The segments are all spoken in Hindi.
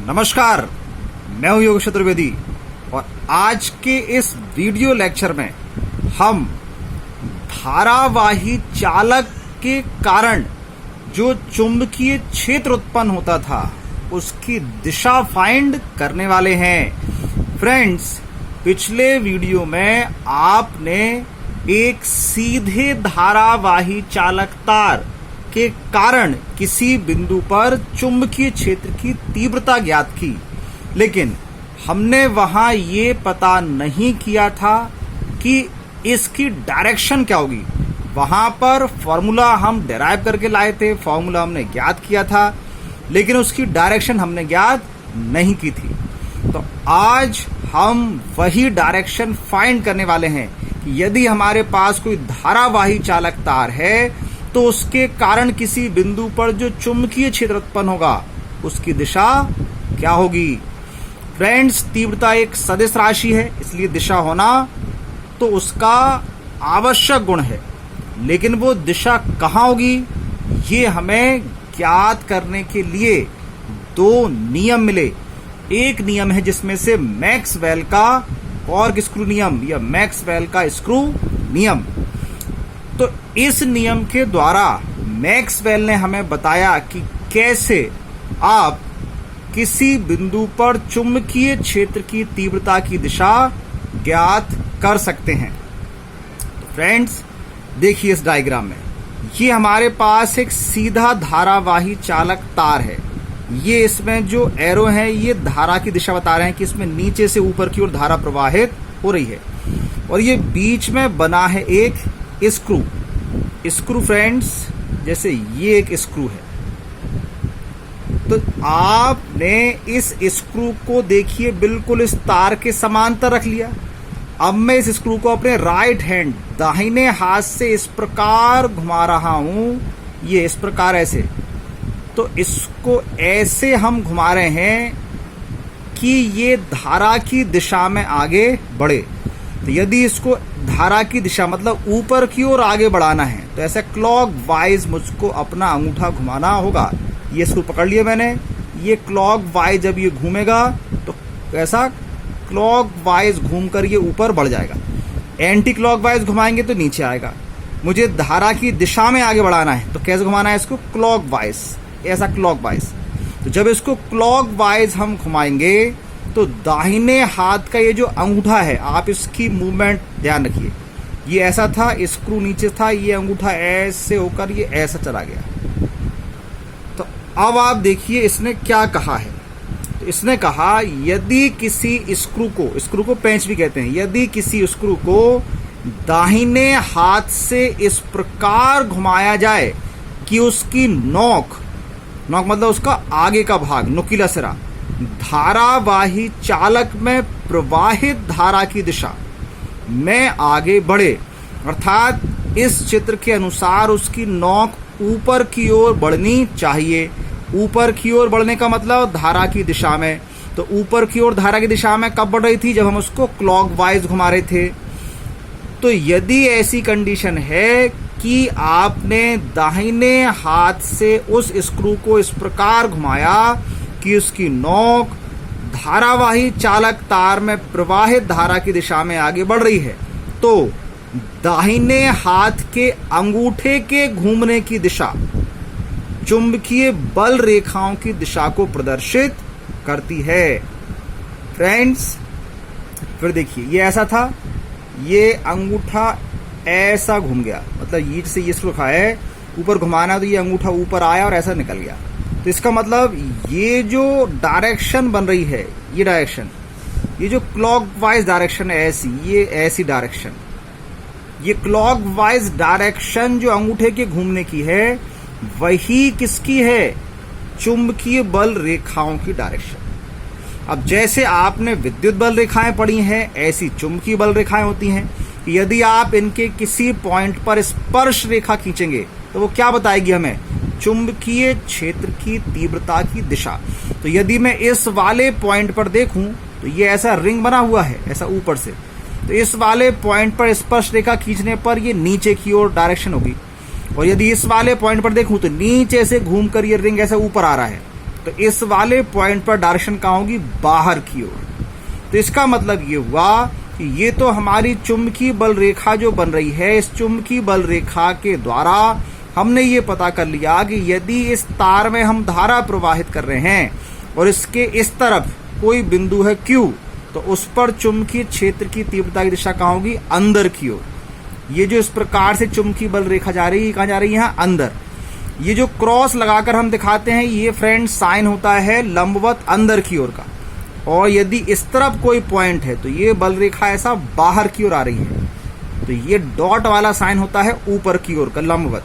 नमस्कार, मैं हूं योगेश चतुर्वेदी और आज के इस वीडियो लेक्चर में हम धारावाही चालक के कारण जो चुंबकीय क्षेत्र उत्पन्न होता था उसकी दिशा फाइंड करने वाले हैं। फ्रेंड्स, पिछले वीडियो में आपने एक सीधे धारावाही चालक तार के कारण किसी बिंदु पर चुंबकीय क्षेत्र की तीव्रता ज्ञात की, लेकिन हमने वहां ये पता नहीं किया था कि इसकी डायरेक्शन क्या होगी। वहां पर फॉर्मूला हम डिराइव करके लाए थे, फॉर्मूला हमने ज्ञात किया था, लेकिन उसकी डायरेक्शन हमने ज्ञात नहीं की थी। तो आज हम वही डायरेक्शन फाइंड करने वाले हैं कि यदि हमारे पास कोई धारावाही चालक तार है तो उसके कारण किसी बिंदु पर जो चुंबकीय क्षेत्र उत्पन्न होगा उसकी दिशा क्या होगी। फ्रेंड्स, तीव्रता एक सदिश राशि है, इसलिए दिशा होना तो उसका आवश्यक गुण है, लेकिन वो दिशा कहाँ होगी ये हमें ज्ञात करने के लिए दो नियम मिले। एक नियम है जिसमें से मैक्सवेल का कॉर्क स्क्रू नियम या मैक्सवेल का स्क्रू नियम। तो इस नियम के द्वारा मैक्सवेल ने हमें बताया कि कैसे आप किसी बिंदु पर चुंबकीय क्षेत्र की तीव्रता की दिशा ज्ञात कर सकते हैं। तो फ्रेंड्स, देखिए इस डायग्राम में ये हमारे पास एक सीधा धारावाही चालक तार है। ये इसमें जो एरो है ये धारा की दिशा बता रहे हैं कि इसमें नीचे से ऊपर की ओर धारा प्रवाहित हो रही है, और ये बीच में बना है एक स्क्रू। फ्रेंड्स, जैसे ये एक स्क्रू है, तो आपने इस स्क्रू को देखिए बिल्कुल इस तार के समांतर रख लिया। अब मैं इस स्क्रू को अपने राइट हैंड दाहिने हाथ से इस प्रकार घुमा रहा हूं, ये इस प्रकार ऐसे। तो इसको ऐसे हम घुमा रहे हैं कि ये धारा की दिशा में आगे बढ़े। तो यदि इसको धारा की दिशा मतलब ऊपर की ओर आगे बढ़ाना है तो ऐसे क्लॉक वाइज मुझको अपना अंगूठा घुमाना होगा। ये इसको पकड़ लिया मैंने, ये क्लॉक वाइज जब ये घूमेगा तो ऐसा क्लॉक वाइज घूमकर ये ऊपर बढ़ जाएगा। एंटी क्लॉक वाइज घुमाएंगे तो नीचे आएगा। मुझे धारा की दिशा में आगे बढ़ाना है तो कैसे घुमाना है इसको, क्लॉक वाइज, ऐसा क्लॉक वाइज। तो जब इसको क्लॉक वाइज हम घुमाएंगे तो दाहिने हाथ का ये जो अंगूठा है, आप इसकी मूवमेंट ध्यान रखिए, ये ऐसा था, स्क्रू नीचे था, ये अंगूठा ऐसे होकर ये ऐसा चला गया। तो अब आप देखिए इसने क्या कहा है। तो इसने कहा यदि किसी स्क्रू को पेंच भी कहते हैं, यदि किसी स्क्रू को दाहिने हाथ से इस प्रकार घुमाया जाए कि उसकी नोक मतलब उसका आगे का भाग, नुकीला सिरा, धारावाही चालक में प्रवाहित धारा की दिशा में आगे बढ़े, अर्थात इस चित्र के अनुसार उसकी नोक ऊपर की ओर बढ़नी चाहिए। ऊपर की ओर बढ़ने का मतलब धारा की दिशा में। तो ऊपर की ओर धारा की दिशा में कब बढ़ रही थी, जब हम उसको क्लॉकवाइज घुमा रहे थे। तो यदि ऐसी कंडीशन है कि आपने दाहिने हाथ से उस स्क्रू को इस प्रकार घुमाया कि उसकी नोक धारावाही चालक तार में प्रवाहित धारा की दिशा में आगे बढ़ रही है, तो दाहिने हाथ के अंगूठे के घूमने की दिशा चुंबकीय बल रेखाओं की दिशा को प्रदर्शित करती है। फ्रेंड्स, फिर देखिए ये ऐसा था, ये अंगूठा ऐसा घूम गया, मतलब ये से ये रखा है, ऊपर घुमाना तो ये अंगूठा ऊपर आया और ऐसा निकल गया। तो इसका मतलब ये जो डायरेक्शन बन रही है, ये डायरेक्शन, ये जो क्लॉकवाइज डायरेक्शन है ऐसी, ये ऐसी डायरेक्शन, ये क्लॉकवाइज डायरेक्शन जो अंगूठे के घूमने की है वही किसकी है, चुंबकीय बल रेखाओं की डायरेक्शन। अब जैसे आपने विद्युत बल रेखाएं पढ़ी हैं ऐसी चुंबकीय बल रेखाएं होती हैं। यदि आप इनके किसी पॉइंट पर स्पर्श रेखा खींचेंगे तो वो क्या बताएगी हमें, चुंबकीय क्षेत्र की तीव्रता की दिशा। तो यदि मैं इस वाले पॉइंट पर देखूं तो ये ऐसा रिंग बना हुआ है ऐसा ऊपर से, तो इस वाले पॉइंट पर स्पर्श रेखा खींचने पर ये नीचे की ओर डायरेक्शन होगी। और यदि इस वाले पॉइंट पर देखूं तो नीचे से घूमकर ये रिंग ऐसा ऊपर आ रहा है, तो इस वाले पॉइंट पर डायरेक्शन कहाँ होगी, बाहर की ओर। तो इसका मतलब ये हुआ कि ये तो हमारी चुंबकीय बल रेखा जो बन रही है, इस चुंबकीय बल रेखा के द्वारा हमने ये पता कर लिया कि यदि इस तार में हम धारा प्रवाहित कर रहे हैं और इसके इस तरफ कोई बिंदु है Q, तो उस पर चुंबकीय क्षेत्र की तीव्रता की दिशा कहाँ होगी, अंदर की ओर। ये जो इस प्रकार से चुंबकीय बल रेखा जा रही है, कहाँ जा रही है, यहाँ अंदर। ये जो क्रॉस लगाकर हम दिखाते हैं, ये फ्रेंड साइन होता है लंबवत अंदर की ओर का। और यदि इस तरफ कोई पॉइंट है तो ये बल रेखा ऐसा बाहर की ओर आ रही है, तो ये डॉट वाला साइन होता है ऊपर की ओर का, लंबवत।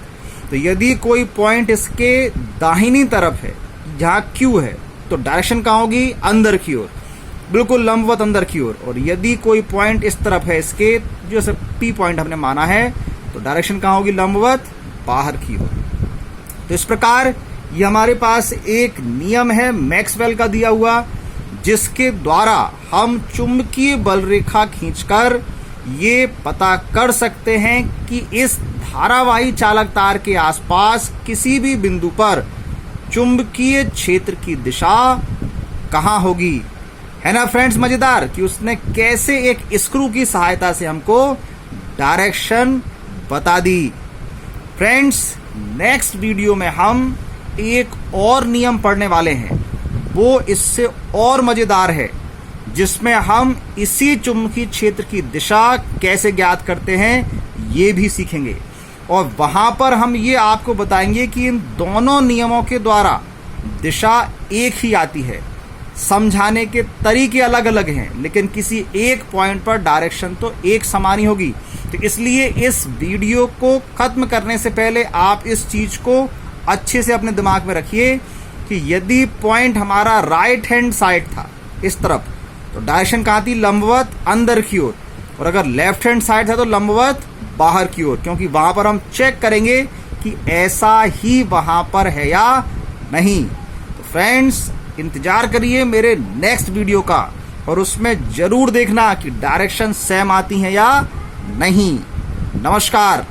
तो यदि कोई पॉइंट इसके दाहिनी तरफ है जहां Q है, तो डायरेक्शन कहाँ होगी, अंदर की ओर, बिल्कुल लंबवत अंदर की ओर। और यदि कोई पॉइंट इस तरफ है इसके, जो P पॉइंट हमने माना है, तो डायरेक्शन कहाँ होगी, लंबवत बाहर की ओर। तो इस प्रकार ये हमारे पास एक नियम है मैक्सवेल का दिया हुआ, जिसके द्वारा हम चुंबकीय बल रेखा खींचकर ये पता कर सकते हैं कि इस धारावाही चालक तार के आसपास किसी भी बिंदु पर चुंबकीय क्षेत्र की दिशा कहाँ होगी। है ना फ्रेंड्स मजेदार कि उसने कैसे एक स्क्रू की सहायता से हमको डायरेक्शन बता दी। फ्रेंड्स, नेक्स्ट वीडियो में हम एक और नियम पढ़ने वाले हैं, वो इससे और मजेदार है, जिसमें हम इसी चुंबकीय क्षेत्र की दिशा कैसे ज्ञात करते हैं ये भी सीखेंगे। और वहां पर हम ये आपको बताएंगे कि इन दोनों नियमों के द्वारा दिशा एक ही आती है, समझाने के तरीके अलग अलग हैं, लेकिन किसी एक पॉइंट पर डायरेक्शन तो एक समान ही होगी। तो इसलिए इस वीडियो को खत्म करने से पहले आप इस चीज को अच्छे से अपने दिमाग में रखिए कि यदि पॉइंट हमारा राइट हैंड साइड था इस तरफ, तो डायरेक्शन कहाँ थी, लंबवत अंदर की ओर। और अगर लेफ्ट हैंड साइड था तो लंबवत बाहर की ओर, क्योंकि वहां पर हम चेक करेंगे कि ऐसा ही वहां पर है या नहीं। तो फ्रेंड्स, इंतजार करिए मेरे नेक्स्ट वीडियो का, और उसमें जरूर देखना कि डायरेक्शन सेम आती है या नहीं। नमस्कार।